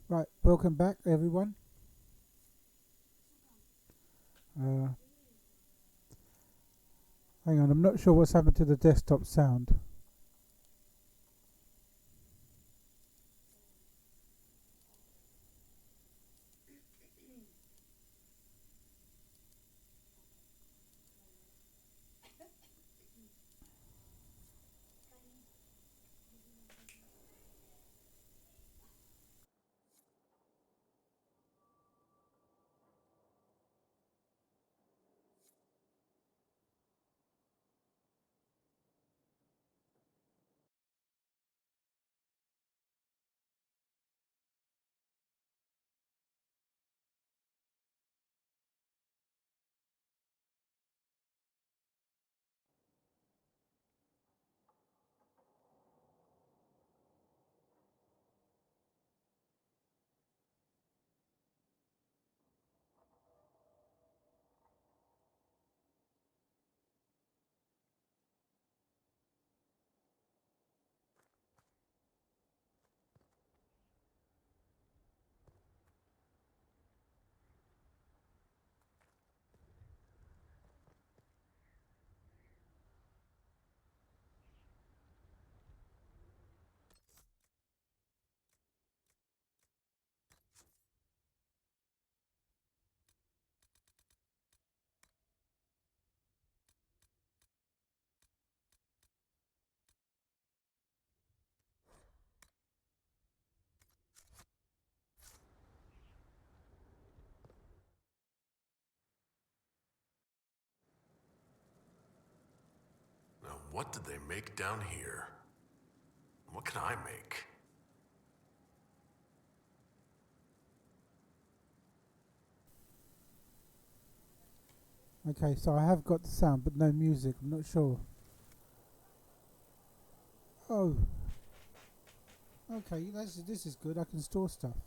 Right, welcome back, everyone. Uh, Hang on, I'm not sure what's happened to the desktop sound. Now, what did they make down here? What can I make? Okay, so I have got the sound, but no music. I'm not sure. Oh, okay. This is good. I can store stuff.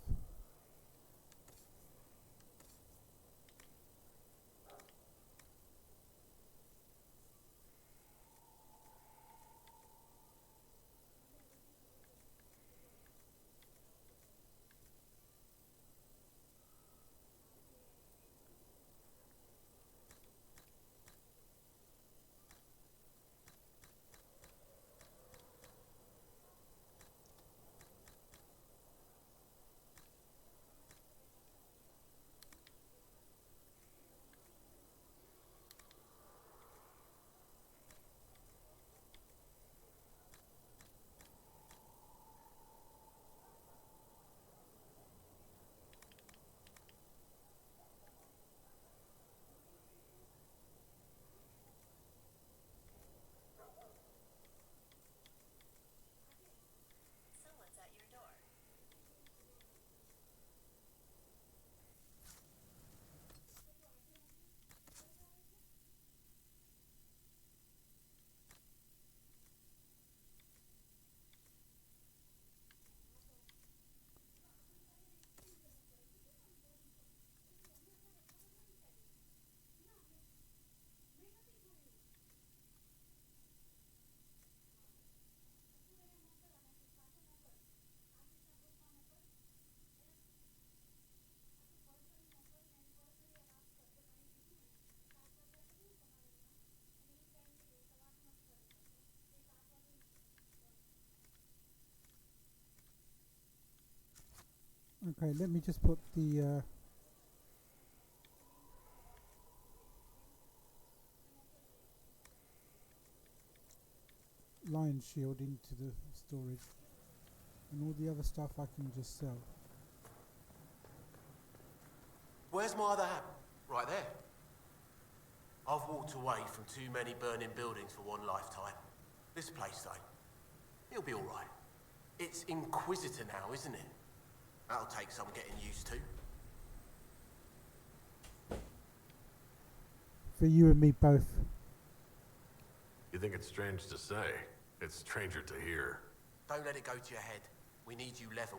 Okay, let me just put the lion shield into the storage, and all the other stuff I can just sell. Where's my other hat? Right there. I've walked away from too many burning buildings for one lifetime. This place, though, it'll be alright. It's Inquisitor now, isn't it? That'll take some getting used to. For you and me both. You think it's strange to say? It's stranger to hear. Don't let it go to your head. We need you level.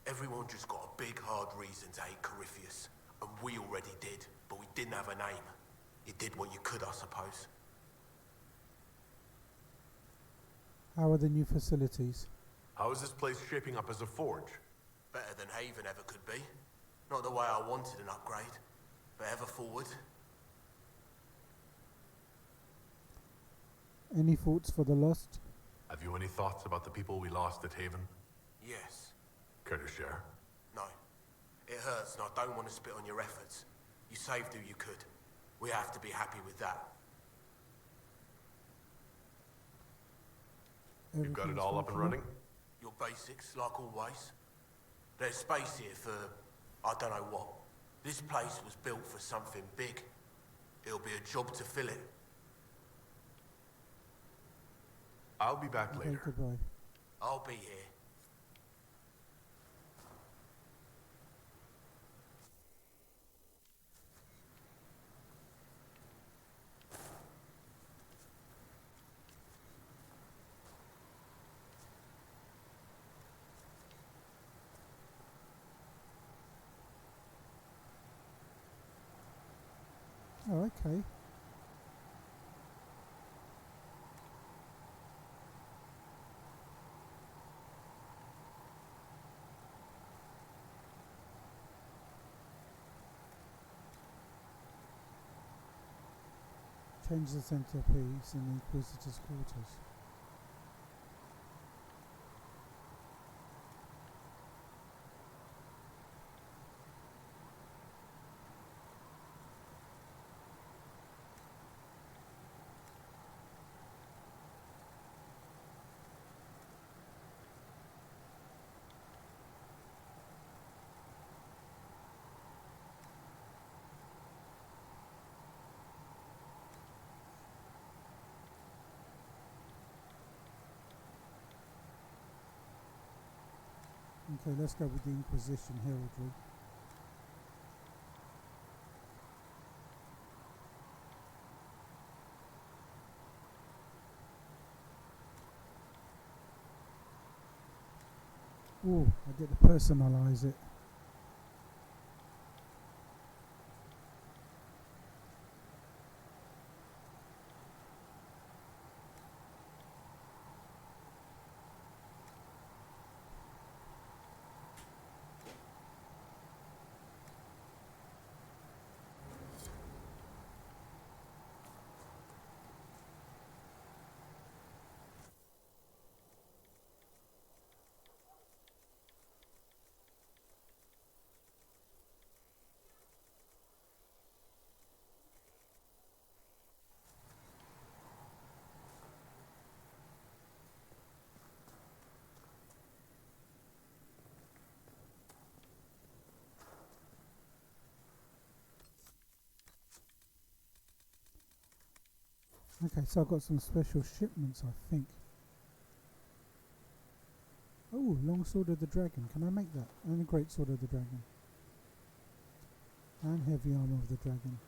Everyone just got a big, hard reason to hate Corypheus. And we already did, but we didn't have a name. You did what you could, I suppose. How are the new facilities? How is this place shaping up as a forge? Better than Haven ever could be. Not the way I wanted an upgrade, but ever forward. Any thoughts for the lost? Have you any thoughts about the people we lost at Haven? Yes. Care to share? No. It hurts and I don't want to spit on your efforts. You saved who you could. We have to be happy with that. You've got it all up and running? Your basics, like always. There's space here for, I don't know what. This place was built for something big. It'll be a job to fill it. I'll be back Okay, later. goodbye. I'll be here. Oh, okay. Change the centerpiece in the Inquisitor's quarters. Okay, let's go with the Inquisition heraldry. Oh, I get to personalise it. Okay, so I've got some special shipments, I think. Oh, long sword of the dragon. Can I make that? And a great sword of the dragon. And heavy armor of the dragon.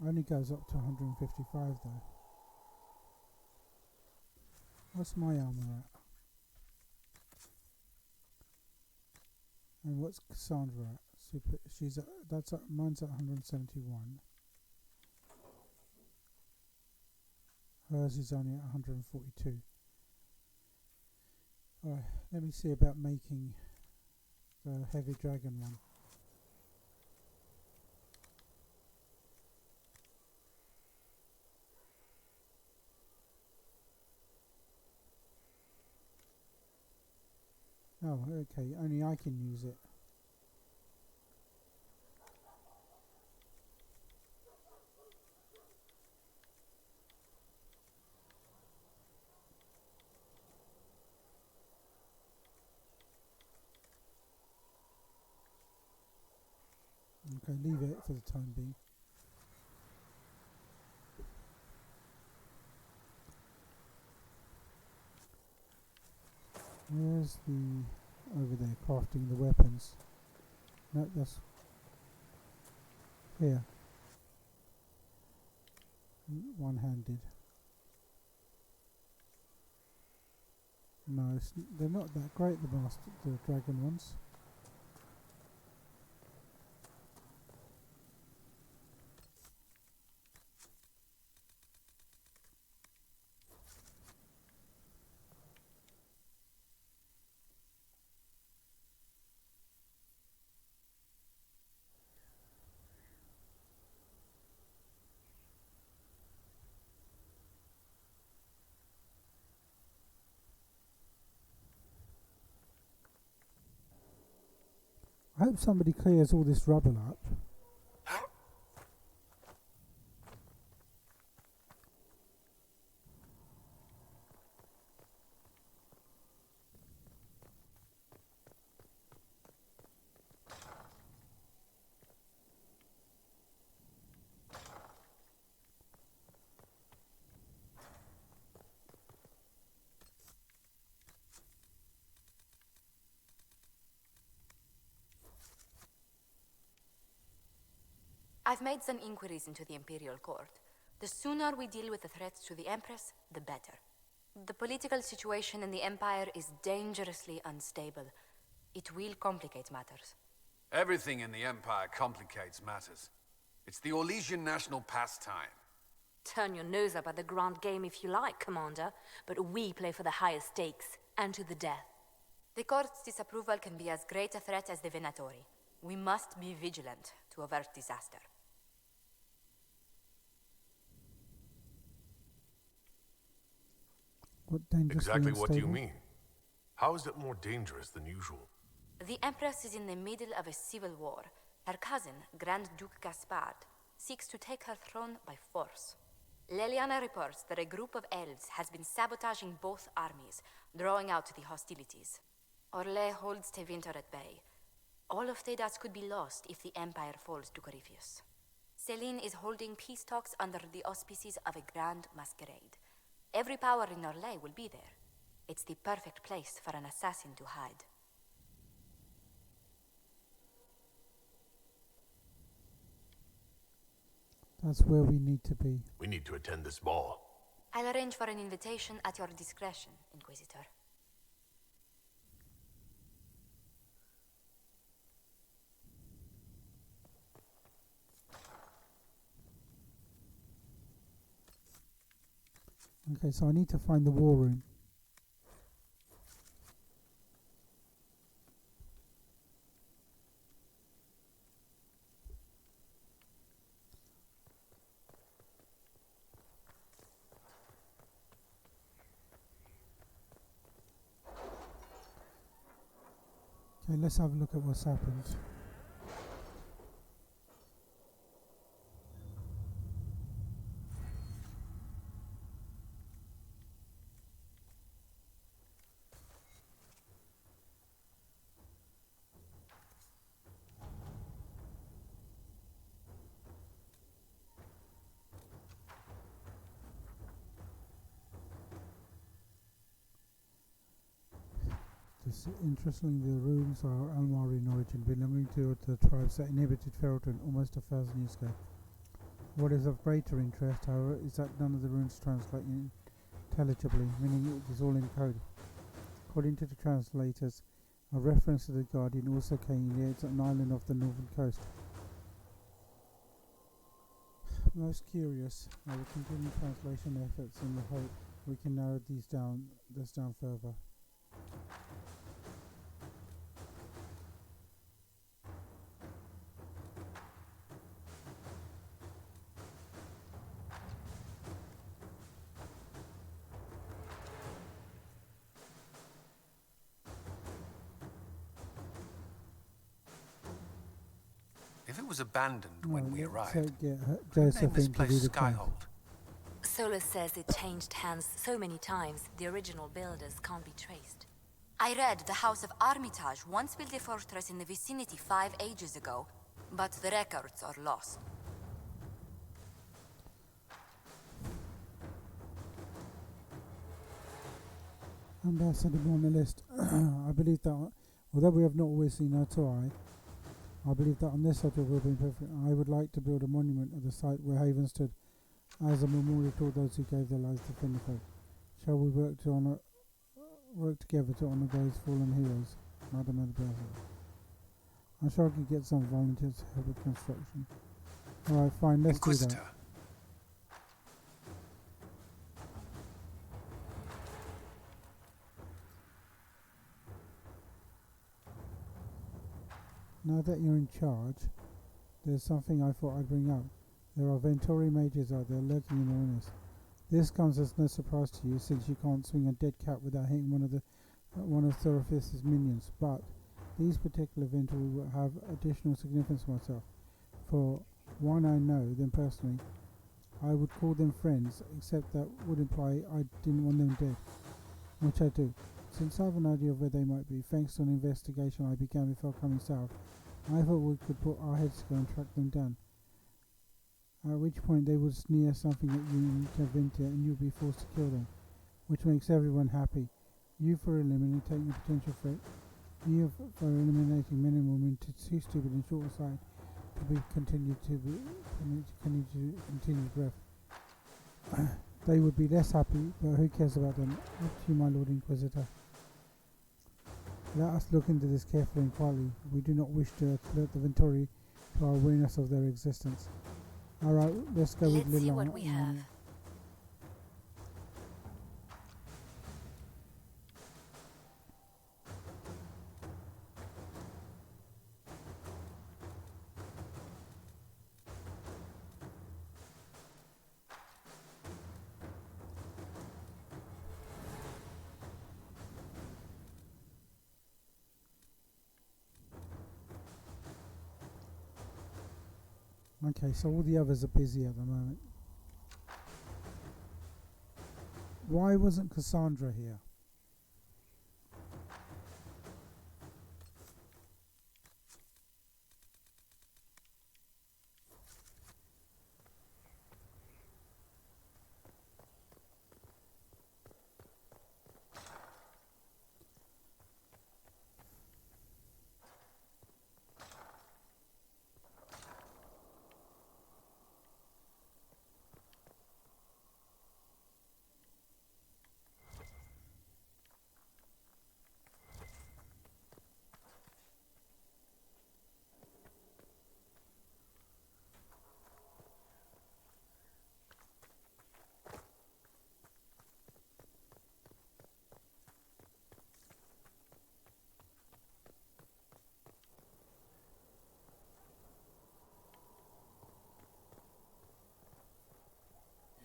Only goes up to 155 though. What's my armor at? And what's Cassandra at? She's at, mine's at 171. Hers is only at 142. Alright, let me see about making the heavy dragon one. Oh, okay, only I can use it. Okay, leave it for the time being. Where's the... over there, crafting the weapons. No, that's... here. One-handed. No, they're not that great, the dragon ones. hope somebody clears all this rubble up. I've made some inquiries into the Imperial Court. The sooner we deal with the threats to the Empress, the better. The political situation in the Empire is dangerously unstable. It will complicate matters. Everything in the Empire complicates matters. It's the Orlesian national pastime. Turn your nose up at the grand game if you like, Commander, but we play for the highest stakes, and to the death. The Court's disapproval can be as great a threat as the Venatori. We must be vigilant to avert disaster. What dangerously Exactly what do you unstable? mean? How is it more dangerous than usual? The Empress is in the middle of a civil war. Her cousin, Grand Duke Gaspard, seeks to take her throne by force. Leliana reports that a group of elves has been sabotaging both armies, drawing out the hostilities. Orlais holds Tevinter at bay. All of Thedas could be lost if the Empire falls to Corypheus. Celine is holding peace talks under the auspices of a grand masquerade. Every power in Orlais will be there. It's the perfect place for an assassin to hide. That's where we need to be. We need to attend this ball. I'll arrange for an invitation at your discretion, Inquisitor. Okay, so I need to find the war room. Okay, let's have a look at what's happened. Interestingly, the ruins are Almari in origin, belonging to the tribes that inhabited Ferelden almost 1,000 years ago. What is of greater interest, however, is that none of the runes translate intelligibly, meaning it is all in code. According to the translators, a reference to the Guardian also came here. It's an island off the northern coast. Most curious, I will continue translation efforts in the hope we can narrow this down further. If it was abandoned when we arrived, Get who named Joseph this in to place do the count. Skyhold? Solus says it changed hands so many times, the original builders can't be traced. I read the House of Armitage once built a fortress in the vicinity 5 ages ago, but the records are lost. Ambassador on the list. I believe that, although we have not always seen eye to eye, I believe that on this subject we've been perfect. I would like to build a monument at the site where Haven stood, as a memorial to all those who gave their lives to defend the faith. Shall we work together to honour those fallen heroes, Madam Ambassador? I'm sure I could get some volunteers to help with construction. Alright, fine, let's do that. Inquisitor. Now that you're in charge, there's something I thought I'd bring up. There are Ventori mages out there lurking in the ruins. This comes as no surprise to you, since you can't swing a dead cat without hitting one of Thorofis's minions. But These particular events will have additional significance for myself. For one I know them personally, I would call them friends, except that would imply I didn't want them dead, which I do. Since I have an idea of where they might be, thanks to an investigation I began before coming south, I thought we could put our heads together and track them down. At which point they would sneer something at you in Cavintia and you'll be forced to kill them, which makes everyone happy. You for eliminating the potential threat, you for eliminating men and women too stupid and short-sighted to continue breath. They would be less happy, but who cares about them? Up to you, my Lord Inquisitor. Let us look into this carefully and quietly. We do not wish to alert the Venturi to our awareness of their existence. Alright, let's go with Liliana. Let's see what we have. Okay, so all the others are busy at the moment. Why wasn't Cassandra here?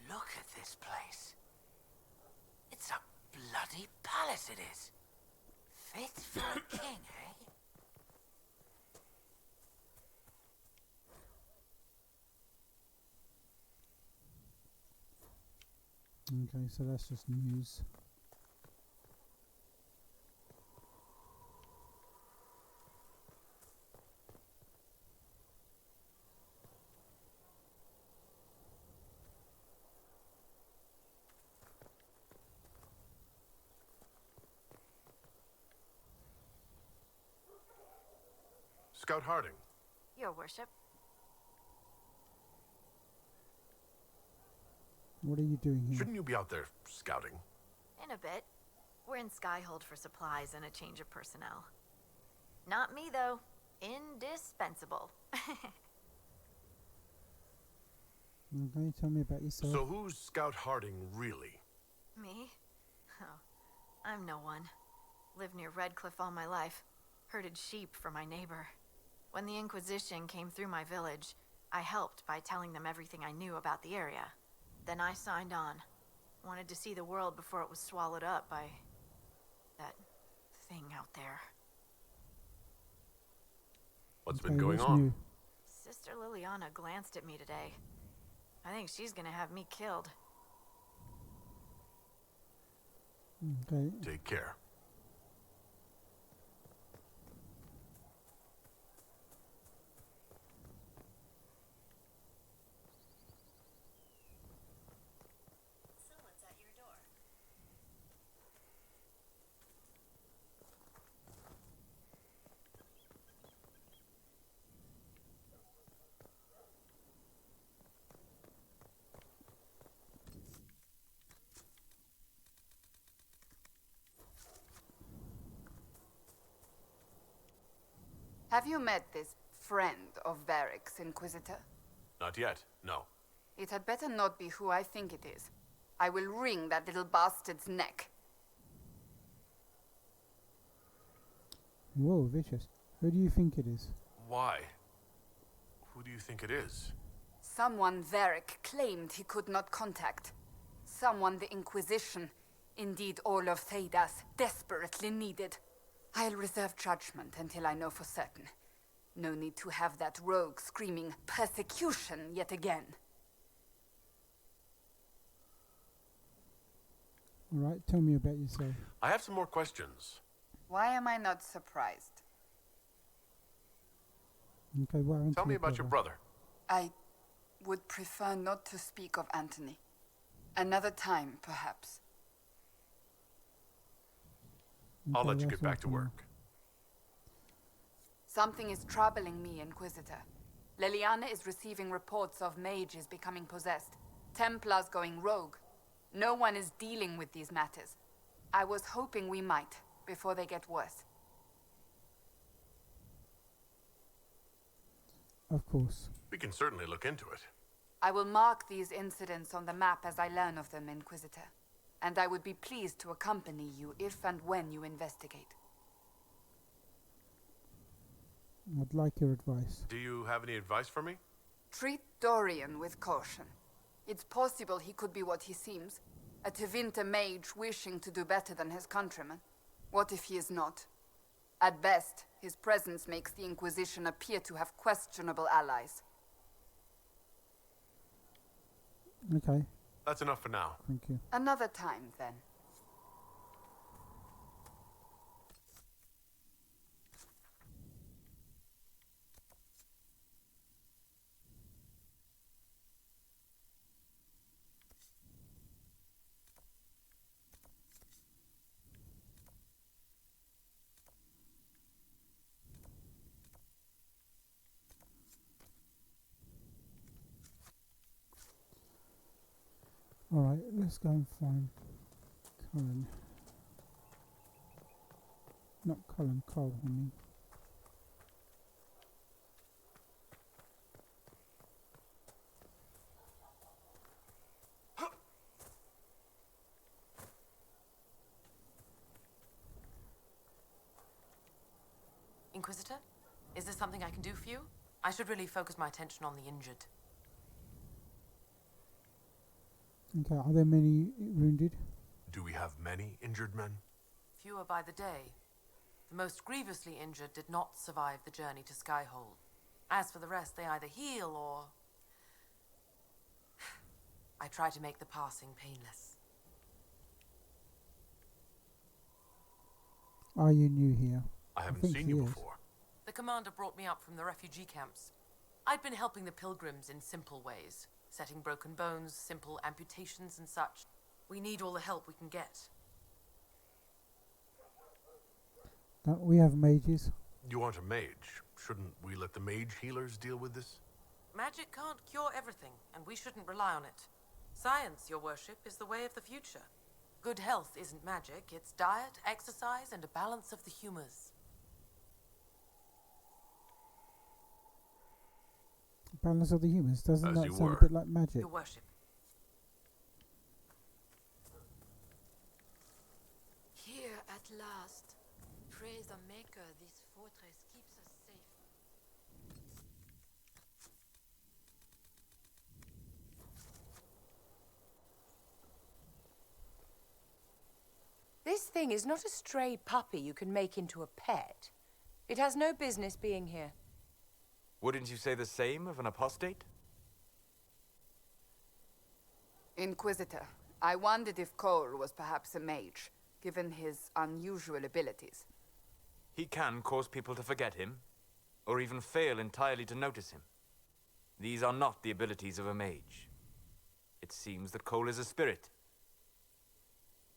Look at this place. It's a bloody palace, it is. Fit for a king, eh? Okay, so that's just news. Scout Harding. Your worship. What are you doing here? Shouldn't you be out there scouting? In a bit. We're in Skyhold for supplies and a change of personnel. Not me, though. Indispensable. Okay, tell me about yourself. So who's Scout Harding really? Me? Oh, I'm no one. Lived near Redcliffe all my life. Herded sheep for my neighbor. When the Inquisition came through my village, I helped by telling them everything I knew about the area. Then I signed on. Wanted to see the world before it was swallowed up by that thing out there. What's Okay, been going what's on? new? Sister Liliana glanced at me today. I think she's gonna have me killed. Okay. Take care. Someone's at your door. Have you met this friend of Varric's, Inquisitor? Not yet, no. It had better not be who I think it is. I will wring that little bastard's neck. Whoa, vicious. Who do you think it is? Why? Who do you think it is? Someone Varric claimed he could not contact. Someone the Inquisition, indeed all of Thedas, desperately needed. I'll reserve judgment until I know for certain. No need to have that rogue screaming persecution yet again. Alright, tell me about yourself. I have some more questions. Why am I not surprised? Okay, what happened Tell to me your about your brother. I would prefer not to speak of Anthony. Another time, perhaps. I'll Okay, let you that's get back to all for work. Something is troubling me, Inquisitor. Leliana is receiving reports of mages becoming possessed, Templars going rogue. No one is dealing with these matters. I was hoping we might, before they get worse. now. Of course. We can certainly look into it. I will mark these incidents on the map as I learn of them, Inquisitor. And I would be pleased to accompany you if and when you investigate. I'd like your advice. Do you have any advice for me? Treat Dorian with caution. It's possible he could be what he seems. A Tevinter mage wishing to do better than his countrymen. What if he is not? At best, his presence makes the Inquisition appear to have questionable allies. Okay, That's enough for now. thank you. Another time, then. Alright, let's go and find Cullen. Not Cullen, Cole, I mean. Inquisitor? Is there something I can do for you? I should really focus my attention on the injured. Okay, are there many wounded? Do we have many injured men? Fewer by the day. The most grievously injured did not survive the journey to Skyhold. As for the rest, they either heal or... I try to make the passing painless. Are you new here? I haven't think seen he you is. before. The commander brought me up from the refugee camps. I'd been helping the pilgrims in simple ways. Setting broken bones, simple amputations and such. We need all the help we can get. Don't we have mages? You aren't a mage. Shouldn't we let the mage healers deal with this? Magic can't cure everything, and we shouldn't rely on it. Science, your worship, is the way of the future. Good health isn't magic, it's diet, exercise, and a balance of the humors. Balance of the humans. Doesn't As that you sound were. a bit like magic? Your worship. Here at last. Praise the Maker, this fortress keeps us safe. This thing is not a stray puppy you can make into a pet. It has no business being here. Wouldn't you say the same of an apostate? Inquisitor, I wondered if Cole was perhaps a mage, given his unusual abilities. He can cause people to forget him, or even fail entirely to notice him. These are not the abilities of a mage. It seems that Cole is a spirit,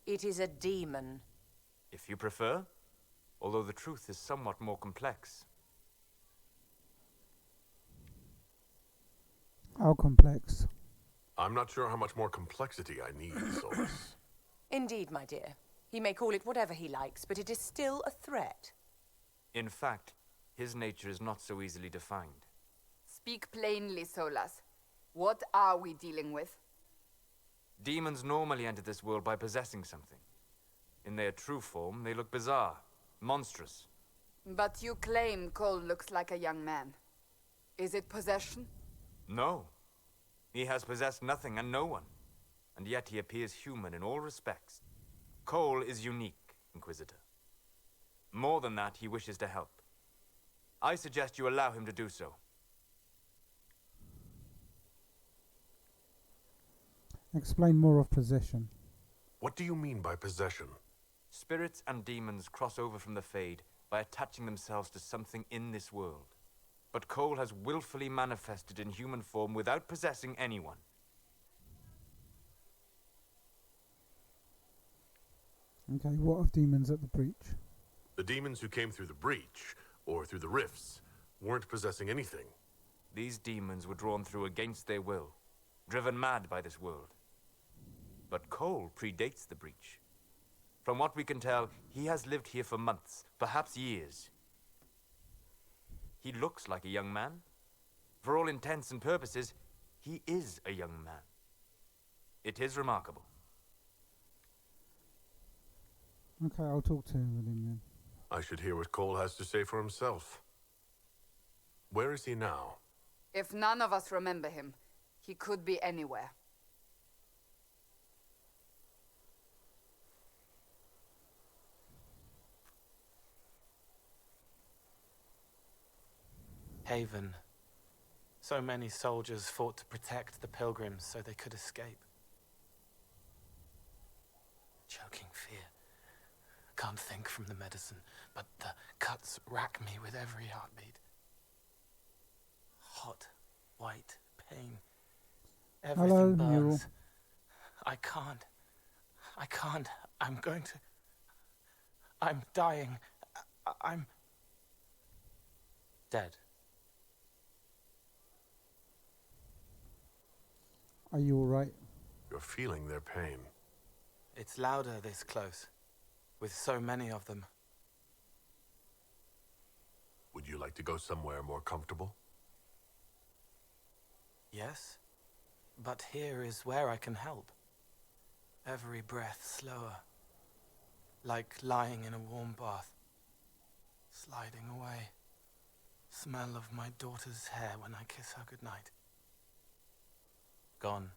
It is a demon. if you prefer, although the truth is somewhat more complex. How complex? I'm not sure how much more complexity I need, Solus. Indeed, my dear. He may call it whatever he likes, but it is still a threat. In fact, his nature is not so easily defined. Speak plainly, Solas. What are we dealing with? Demons normally enter this world by possessing something. In their true form, they look bizarre, monstrous. But you claim Cole looks like a young man. Is it possession? No. He has possessed nothing and no one. And yet he appears human in all respects. Cole is unique, Inquisitor. More than that, he wishes to help. I suggest you allow him to do so. Explain more of possession. What do you mean by possession? Spirits and demons cross over from the Fade by attaching themselves to something in this world. But Cole has willfully manifested in human form without possessing anyone. Okay, what of demons at the breach? The demons who came through the breach, or through the rifts, weren't possessing anything. These demons were drawn through against their will, driven mad by this world. But Cole predates the breach. From what we can tell, he has lived here for months, perhaps years. He looks like a young man. For all intents and purposes, he is a young man. It is remarkable. Okay, I'll talk to him with him then. I should hear what Cole has to say for himself. Where is he now? If none of us remember him, he could be anywhere. Haven. So many soldiers fought to protect the pilgrims so they could escape. Choking fear. Can't think from the medicine, but the cuts rack me with every heartbeat. Hot, white pain. Everything Hello, burns. Mule. I can't. I'm dying. I'm dead. Are you alright? You're feeling their pain. It's louder this close, with so many of them. Would you like to go somewhere more comfortable? Yes, but here is where I can help. Every breath slower, like lying in a warm bath, sliding away. Smell of my daughter's hair when I kiss her goodnight. Gone.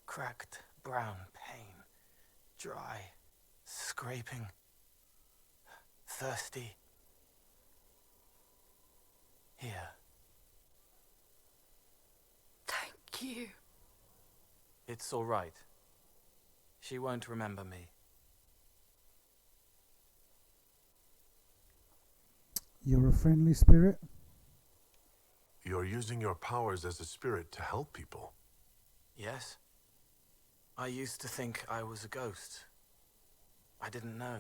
Cracked brown pain, dry, scraping, thirsty. Here. Thank you. It's all right. She won't remember me. You're a friendly spirit? You're using your powers as a spirit to help people. Yes? I used to think I was a ghost. I didn't know.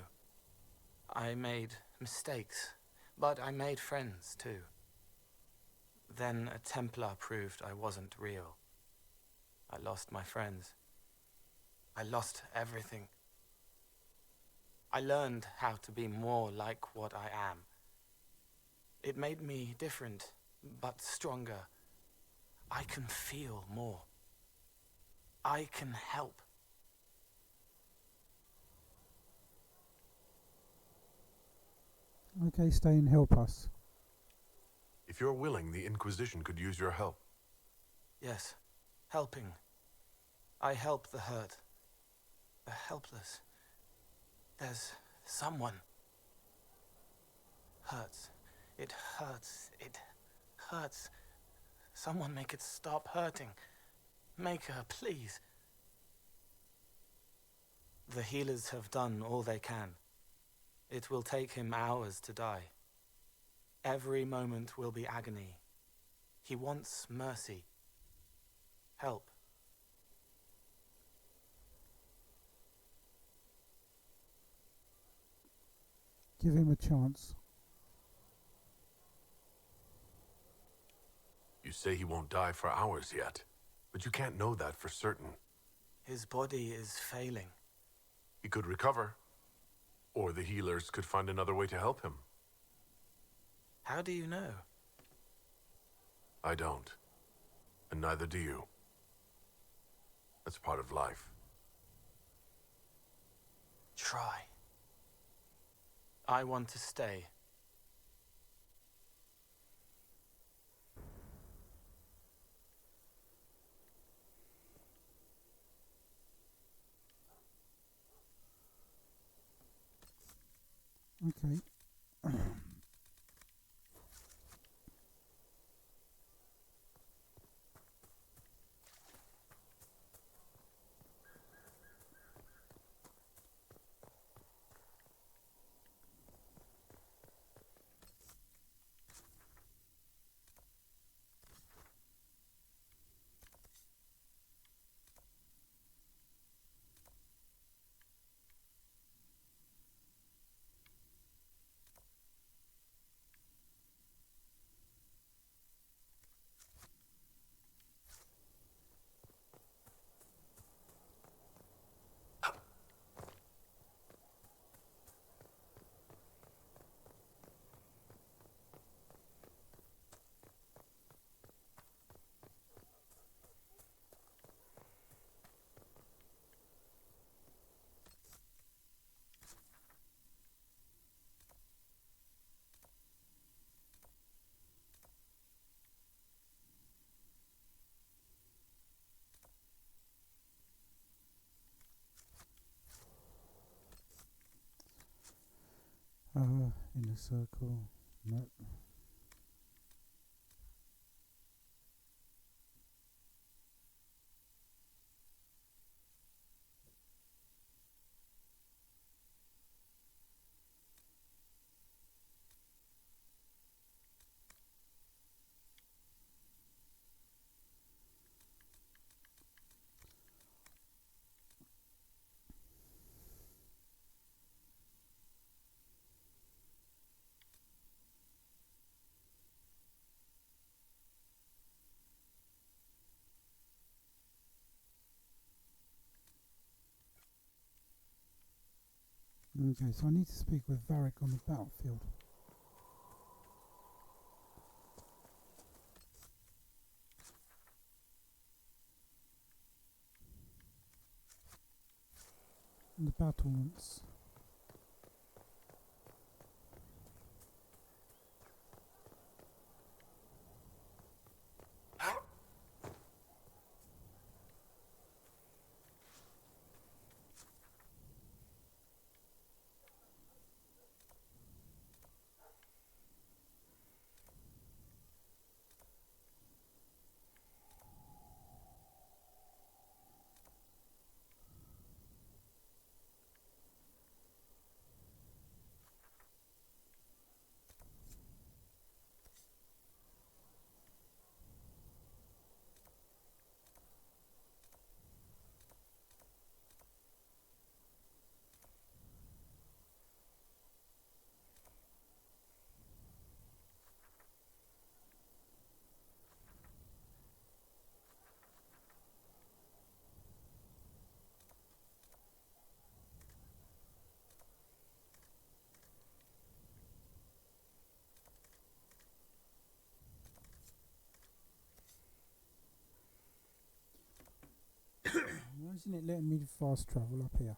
I made mistakes, but I made friends too. Then a Templar proved I wasn't real. I lost my friends. I lost everything. I learned how to be more like what I am. It made me different, but stronger. I can feel more. I can help. Okay, stay and help us. If you're willing, the Inquisition could use your help. Yes, helping. I help the hurt, the helpless. There's someone. Hurts. It hurts. It hurts. Someone make it stop hurting. Make her, please. The healers have done all they can. It will take him hours to die. Every moment will be agony. He wants mercy. Help. Give him a chance. You say he won't die for hours yet, but you can't know that for certain. His body is failing. He could recover, or the healers could find another way to help him. How do you know? I don't, and neither do you. That's part of life. Try. I want to stay. Okay. In a circle. No. Okay, so I need to speak with Varric on the battlefield. The battlements. Why isn't it letting me fast travel up here?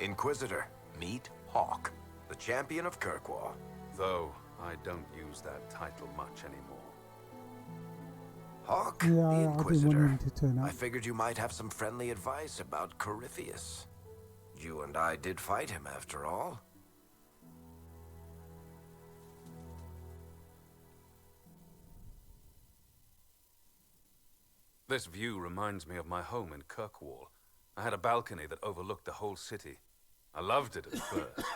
Inquisitor, meet Hawk, the champion of Kirkwall. Though I don't use that title much anymore. Hawk, Yeah, the I didn't want Inquisitor. him to turn I up. figured you might have some friendly advice about Corypheus. You and I did fight him, after all. This view reminds me of my home in Kirkwall. I had a balcony that overlooked the whole city. I loved it at first.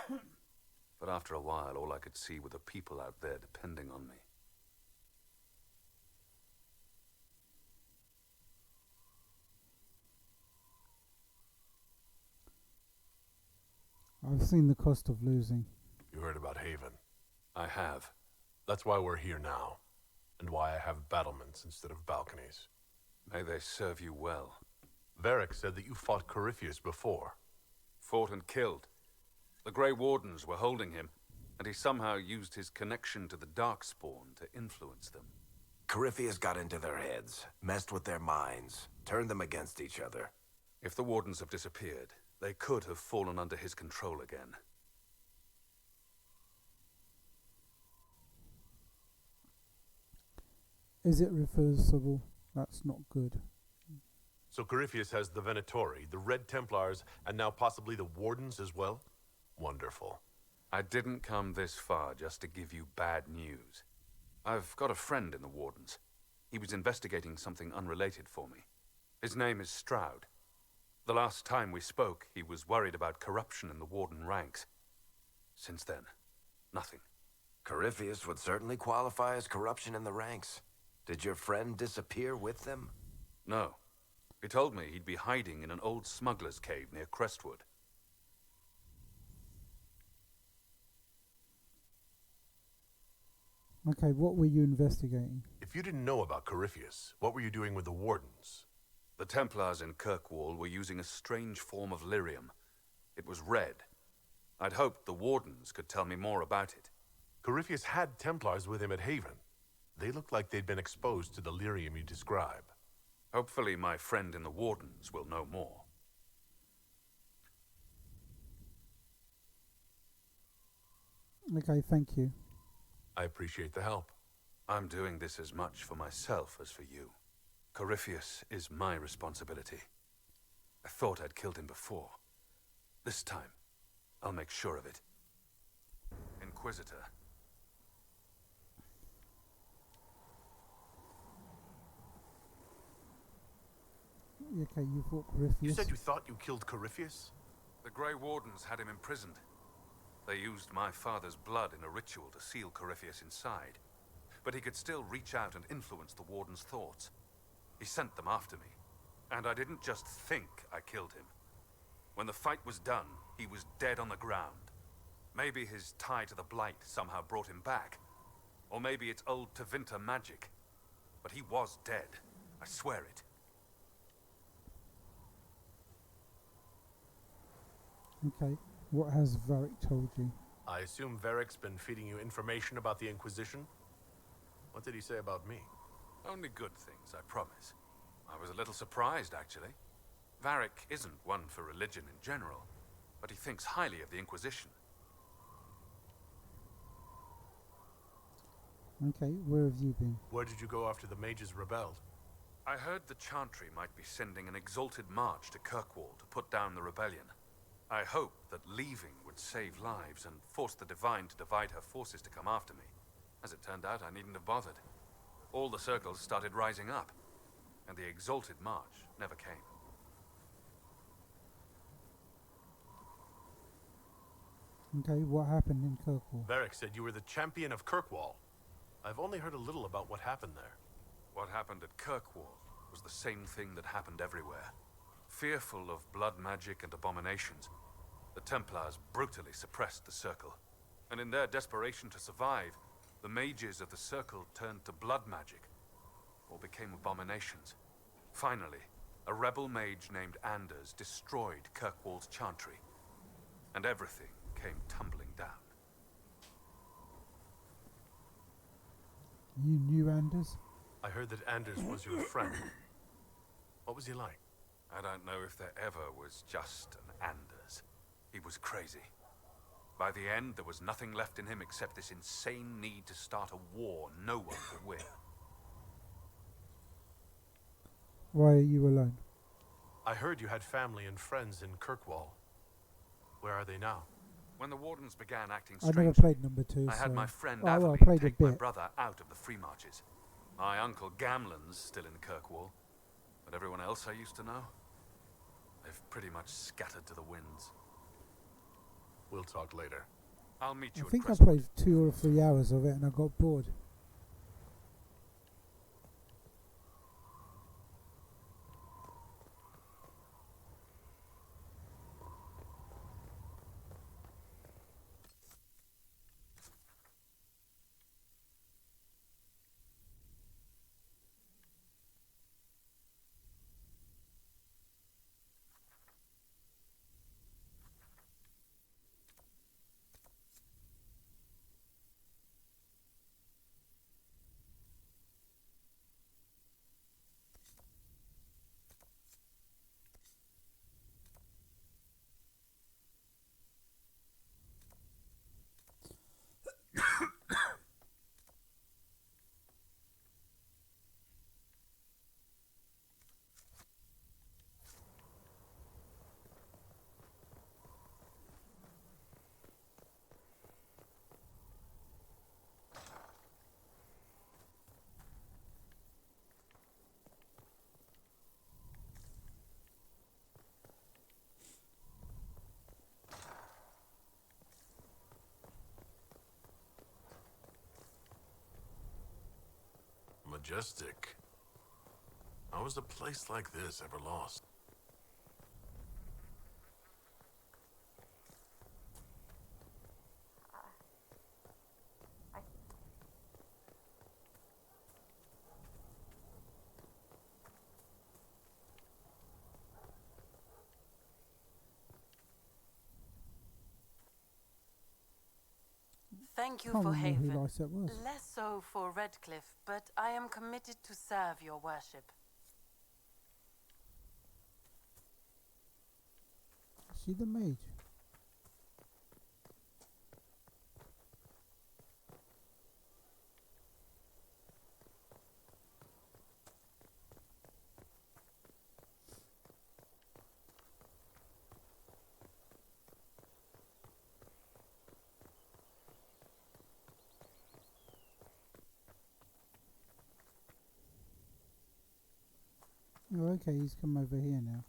But after a while, all I could see were the people out there depending on me. I've seen the cost of losing. You heard about Haven. I have. That's why we're here now, and why I have battlements instead of balconies. May they serve you well. Varric said that you fought Corypheus before. Fought and killed. The Grey Wardens were holding him, and he somehow used his connection to the Darkspawn to influence them. Corypheus got into their heads, messed with their minds, turned them against each other. If the Wardens have disappeared, they could have fallen under his control again. Is it reversible? That's not good. So Corypheus has the Venatori, the Red Templars, and now possibly the Wardens as well? Wonderful. I didn't come this far just to give you bad news. I've got a friend in the Wardens. He was investigating something unrelated for me. His name is Stroud. The last time we spoke, he was worried about corruption in the Warden ranks. Since then, nothing. Corypheus would certainly qualify as corruption in the ranks. Did your friend disappear with them? No. He told me he'd be hiding in an old smuggler's cave near Crestwood. Okay, what were you investigating? If you didn't know about Corypheus, what were you doing with the Wardens? The Templars in Kirkwall were using a strange form of lyrium. It was red. I'd hoped the Wardens could tell me more about it. Corypheus had Templars with him at Haven. They looked like they'd been exposed to the lyrium you describe. Hopefully my friend in the Wardens will know more. Okay, thank you. I appreciate the help. I'm doing this as much for myself as for you. Corypheus is my responsibility. I thought I'd killed him before. This time, I'll make sure of it. Inquisitor. Okay, you fought Corypheus. You said you thought you killed Corypheus? The Grey Wardens had him imprisoned. They used my father's blood in a ritual to seal Corypheus inside. But he could still reach out and influence the Warden's thoughts. He sent them after me. And I didn't just think I killed him. When the fight was done, he was dead on the ground. Maybe his tie to the Blight somehow brought him back. Or maybe it's old Tevinter magic. But he was dead. I swear it. Okay, what has Varric told you? I assume Varric's been feeding you information about the Inquisition? What did he say about me? Only good things, I promise. I was a little surprised, actually. Varric isn't one for religion in general, but he thinks highly of the Inquisition. Okay, where have you been? Where did you go after the mages rebelled? I heard the Chantry might be sending an exalted march to Kirkwall to put down the rebellion. I hoped that leaving would save lives and force the Divine to divide her forces to come after me. As it turned out, I needn't have bothered. All the circles started rising up, and the exalted march never came. Okay, what happened in Kirkwall? Varric said you were the champion of Kirkwall. I've only heard a little about what happened there. What happened at Kirkwall was the same thing that happened everywhere. Fearful of blood magic and abominations, the Templars brutally suppressed the Circle. And in their desperation to survive, the mages of the Circle turned to blood magic, or became abominations. Finally, a rebel mage named Anders destroyed Kirkwall's Chantry, and everything came tumbling down. You knew Anders? I heard that Anders was your friend. What was he like? I don't know if there ever was just an Anders. He was crazy. By the end, there was nothing left in him except this insane need to start a war no one could win. Why are you alone? I heard you had family and friends in Kirkwall. Where are they now? When the Wardens began acting I never strangely, played number 2, I so... had my friend well, I Aveline played a take my bit. brother out of the Free Marches. My uncle Gamlen's still in Kirkwall, but everyone else I used to know, they've pretty much scattered to the winds. We'll talk later. I'll meet you I at think I Crestwood. played 2 or 3 hours of it and I got bored. Majestic. How was a place like this ever lost? Thank you Can't for remember who Haven. Lysette was. Less so for Redcliffe, but I am committed to serve your worship. Is she the mage? Oh, okay, he's come over here now.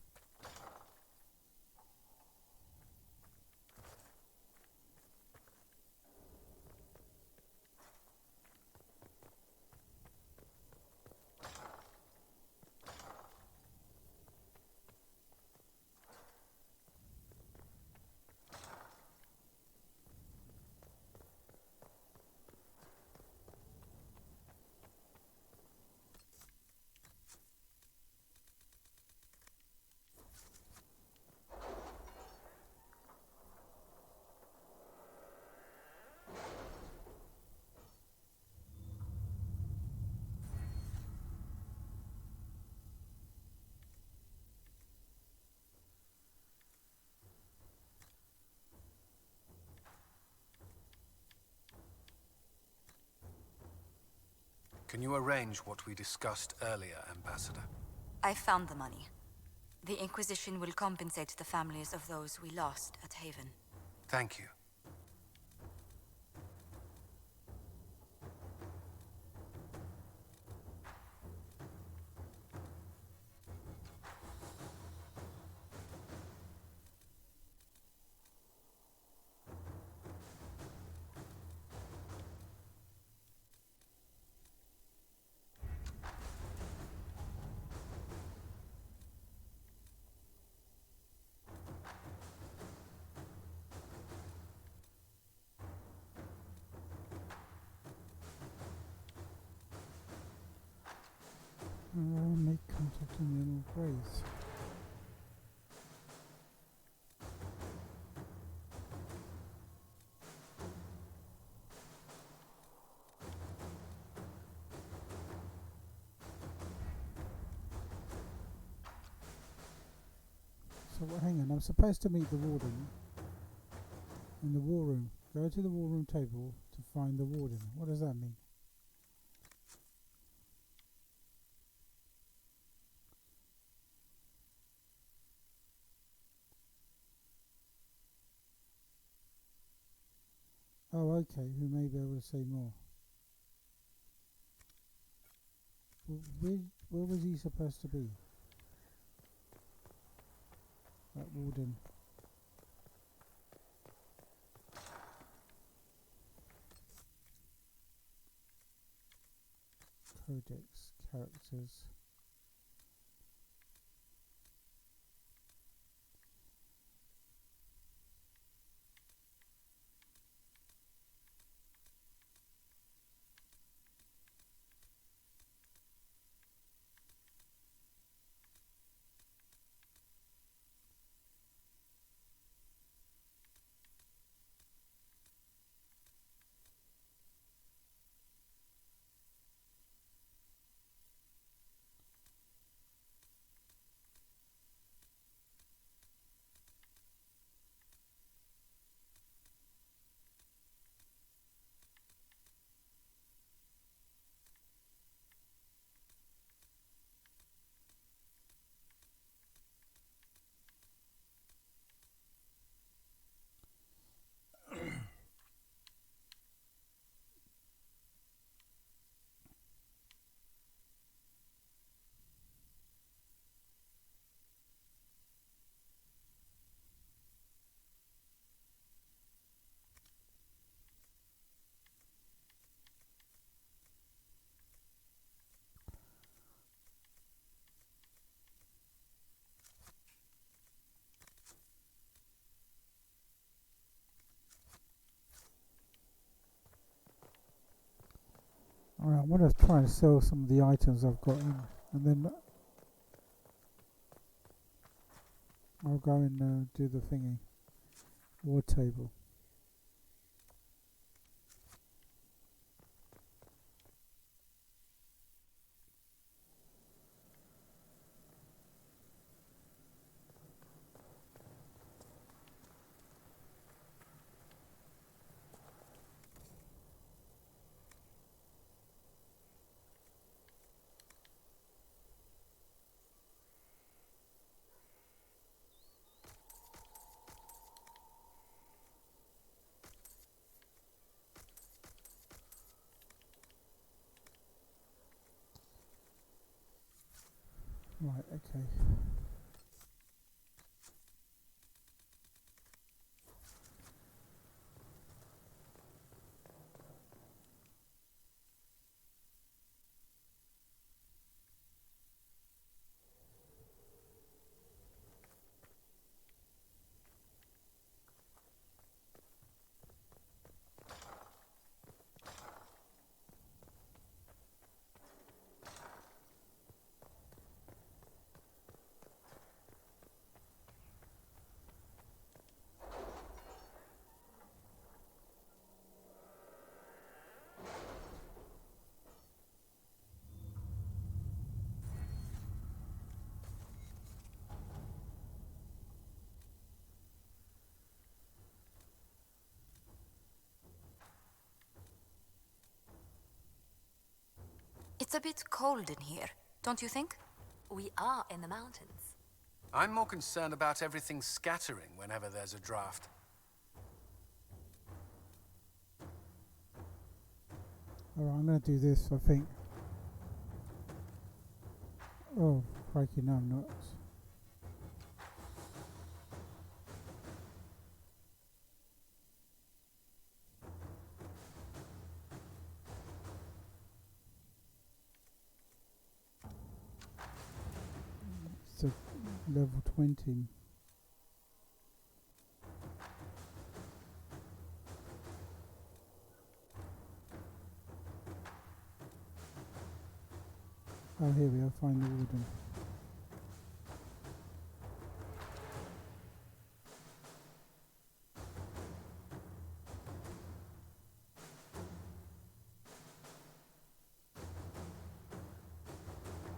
Can you arrange what we discussed earlier, Ambassador? I found the money. The Inquisition will compensate the families of those we lost at Haven. Thank you. Make contact in the Emerald Grace. So hang on, I'm supposed to meet the warden. In the war room. Go to the war room table to find the warden. What does that mean? Oh, okay. We may be able to say more. Where was he supposed to be? That warden. Codex characters. Alright, I'm going to try and sell some of the items I've got in, and then I'll go and do the thingy. War table. Right, okay. It's a bit cold in here, don't you think? We are in the mountains. I'm more concerned about everything scattering whenever there's a draft. Alright, I'm going to do this, I think. Oh, crikey, no I'm not. It's a level 20. Oh, here we are, find the warden.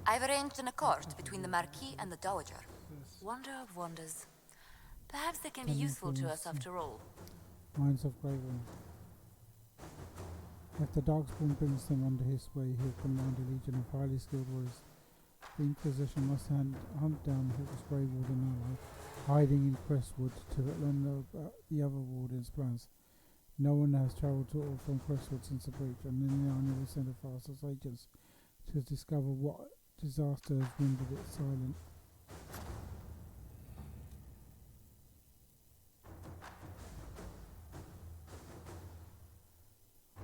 I've arranged an accord between the Marquis and the Dowager. Wonder of wonders. Perhaps they can be useful to us after all. Mines of Graven. If the Darkspawn brings them under his sway, he'll command a legion of highly skilled warriors. The Inquisition must hunt down Hawk's Grey Warden ally, hiding in Crestwood, to learn about the other Warden's plans. No one has travelled from Crestwood since the breach, and then the army will send a fastest agents to discover what disaster has rendered it silent.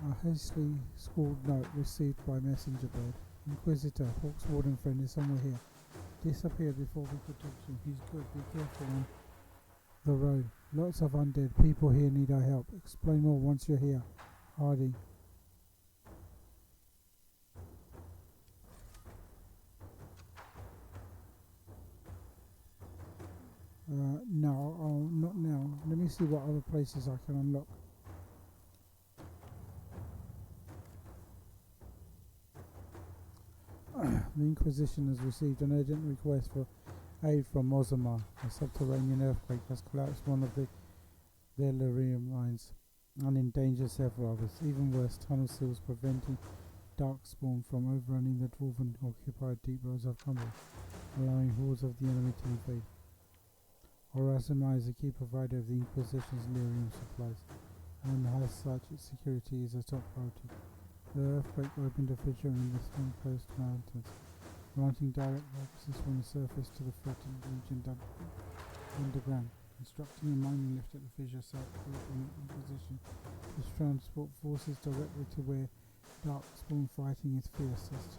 A hastily scrawled note received by messenger bird. Inquisitor, Hawk's warden friend is somewhere here. Disappeared before we could touch him. He's good. Be careful on the road. Lots of undead people here need our help. Explain more once you're here. Hardy. No, not now. Let me see what other places I can unlock. The Inquisition has received an urgent request for aid from Mozamar. A subterranean earthquake has collapsed one of their lyrium mines and endangered several others. Even worse, tunnel seals preventing Darkspawn from overrunning the dwarven occupied deep roads of Cumbria, allowing hordes of the enemy to invade. Horazima is a key provider of the Inquisition's lyrium supplies, and as such its security is a top priority. The earthquake opened a fissure in the Stone Coast Mountains, granting direct access from the surface to the threatened region underground. Constructing a mining lift at the fissure site from the Inquisition to transport forces directly to where Darkspawn fighting is fiercest.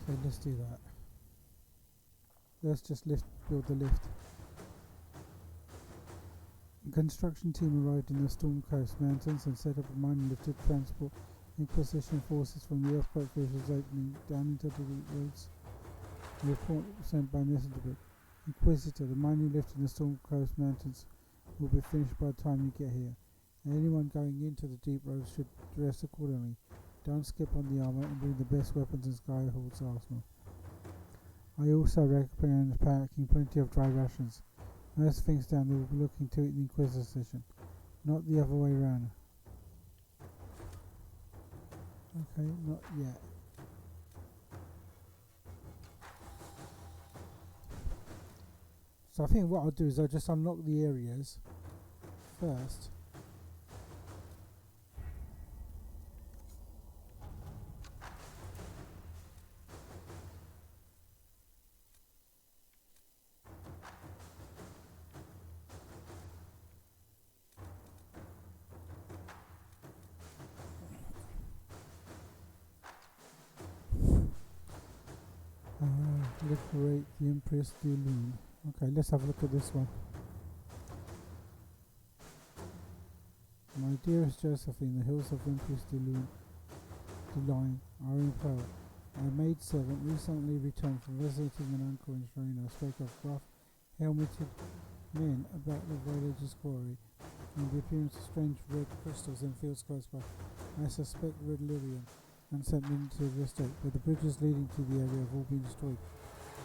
Okay, let's do that. Let's just build the lift. A construction team arrived in the Storm Coast Mountains and set up a mining lift to transport Inquisition forces from the earthquake fissures opening down into the deep roads. The report sent by messenger. Inquisitor, the mining lift in the Storm Coast Mountains will be finished by the time you get here. Anyone going into the deep roads should dress accordingly. Don't skip on the armor and bring the best weapons in Skyhawk's arsenal. I also recommend packing plenty of dry rations. Most things down there will be looking to eat the Inquisition, not the other way around. Okay, not yet. So I think what I'll do is I'll just unlock the areas first. Liberate the Empress de Lune. Okay, let's have a look at this one. My dearest Josephine, the hills of Empress de Lune are in peril. Our maidservant recently returned from visiting an uncle in Sharino, spoke of rough, helmeted men about the village's quarry and the appearance of strange red crystals in fields close by. I suspect red lyrium and sent men to investigate, but the bridges leading to the area have all been destroyed.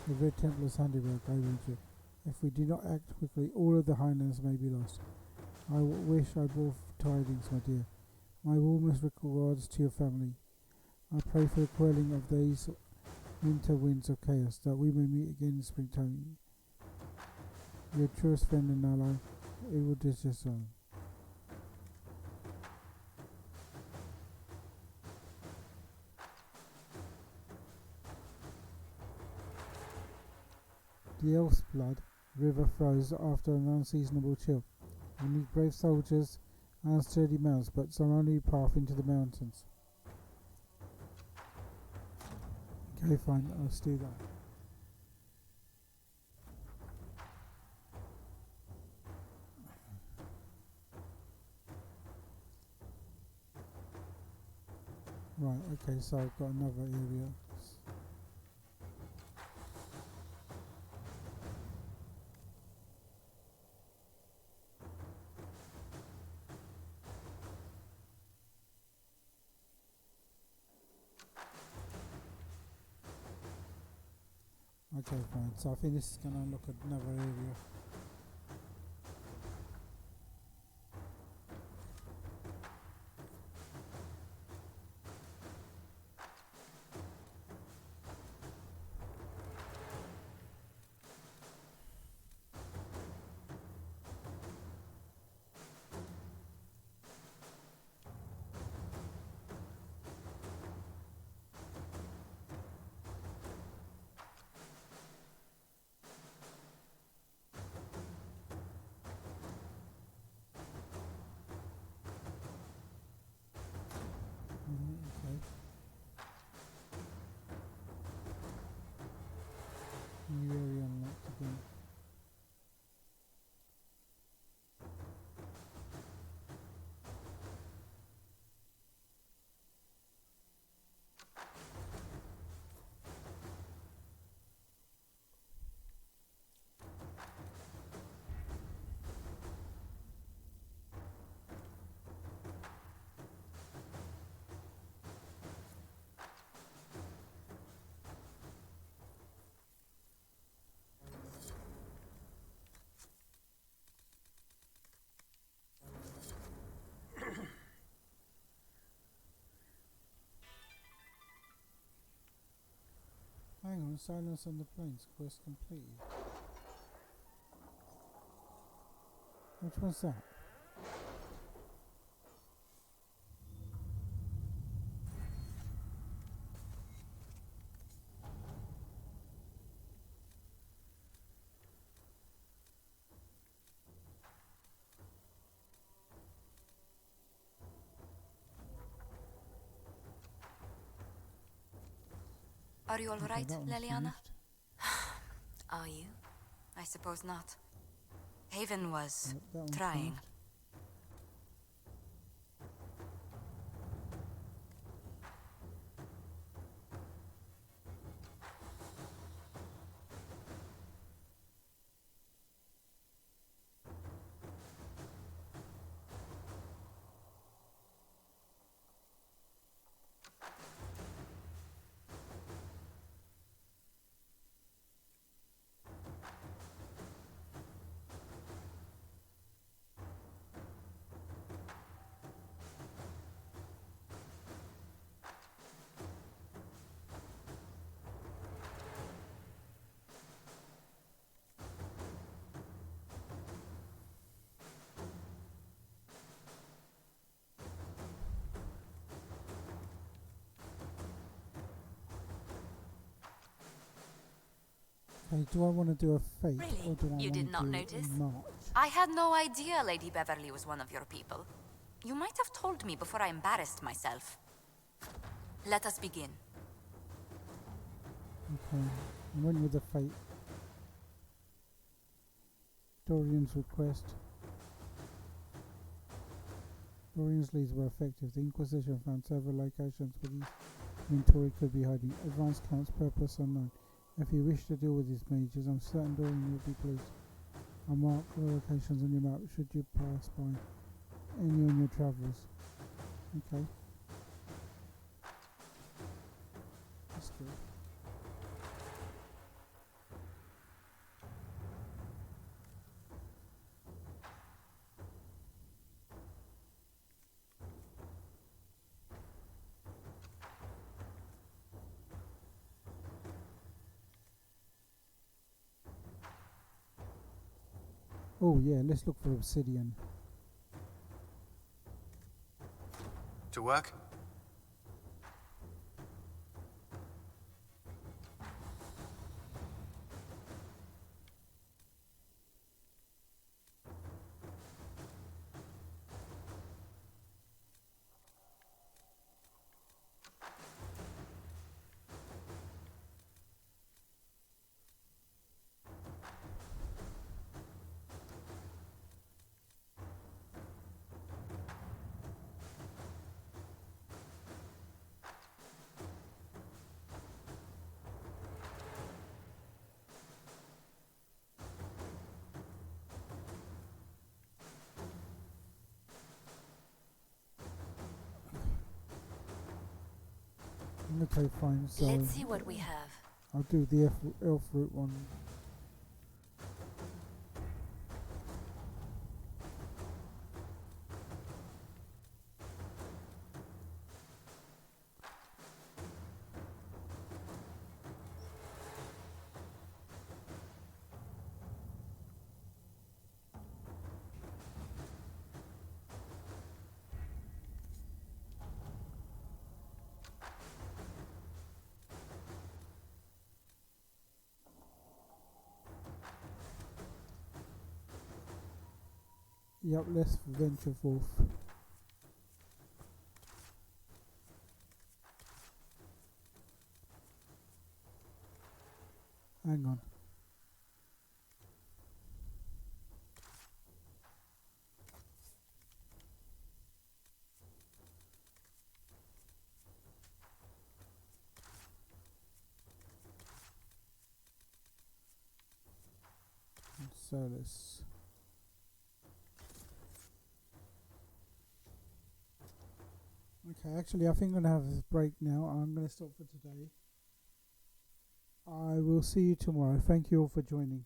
The Red Templar's handiwork, I venture. If we do not act quickly, all of the Highlands may be lost. I wish I bore tidings, my dear. My warmest regards to your family. I pray for the quelling of these winter winds of chaos, that we may meet again in springtime. Your truest friend and ally, Erudition. The Elf's Blood river flows after an unseasonable chill. We need brave soldiers and sturdy mounts, but it's our only path into the mountains. Okay, fine, let's do that. Right, okay, so I've got another area. Okay, fine. So I think this is going to unlock another area. Okay. New area unlocked again. Hang on, silence on the plains, quest completed. Which one's that? Are you all Okay, right, that one's Leliana? finished. Are you? I suppose not. Haven was Yep, that one's trying. finished. Okay, do I want to do a fate Really? or do I You want did to not do notice? a march? I had no idea Lady Beverly was one of your people. You might have told me before I embarrassed myself. Let us begin. Okay, I went with the fate. Dorian's request. Dorian's leads were effective. The Inquisition found several locations where the inventory could be hiding. Advanced counts purpose unknown. If you wish to deal with these mages, I'm certain Dorian will be pleased. I'll mark the locations on your map should you pass by any on your travels. Okay. That's good. Oh yeah, let's look for obsidian. To work? Okay, fine. So Let's see what we have. I'll do the elf route one. Yep, let's venture forth. Hang on. So let's... Okay, actually I think I'm going to have a break now. I'm going to stop for today. I will see you tomorrow. Thank you all for joining.